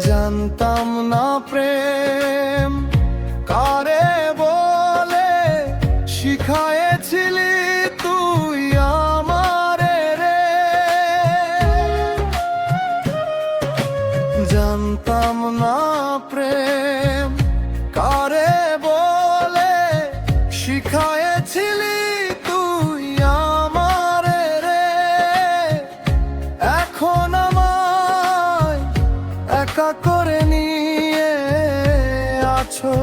জানতাম না প্রেম কারে বলে, শিখায়েছিলি তুই আমারে রে। জানতাম না প্রেম কারে বলে, শিখায়েছিলি তুই আমারে রে। এখন আমায় একা করে নিয়ে আছো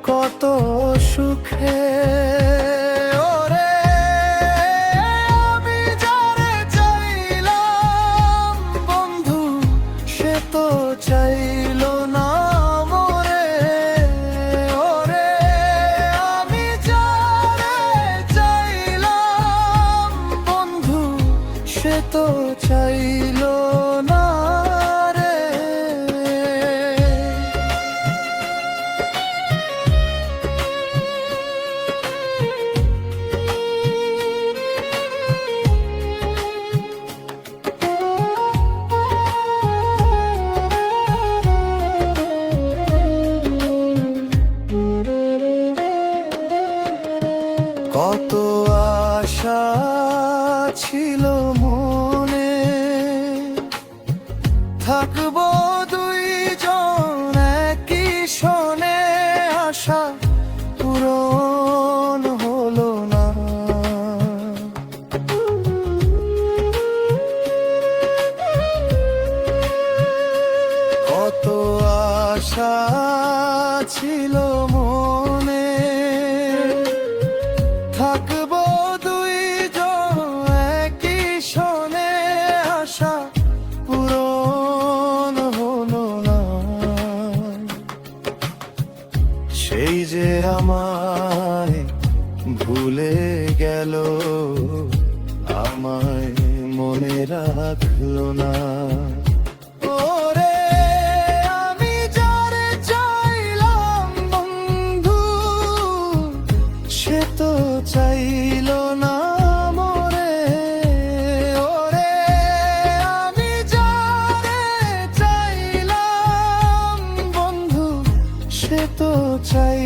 কত সুখে। ওরে আমি যারে চাইলাম বন্ধু, সে তো চাইলো না মোরে। ওরে আমি যারে চাইলাম বন্ধু, সে তো চাইলো না রে। কত আশা ছিল মনে, থাকবো দুইজন একই সনে। আশা পূরণ হলো না। কত আশা ছিল মনে, থাকবো দুইজন একই সনে। আশা পূরণ হলো না। সেই যে আমায় ভুলে গেল, আমায় মনে রাখলো না। ওরে আমি যারে চাইলাম বন্ধু, সে তো চাইলো না মোরে। ওরে আমি যারে চাইলাম বন্ধু, সে তো চাই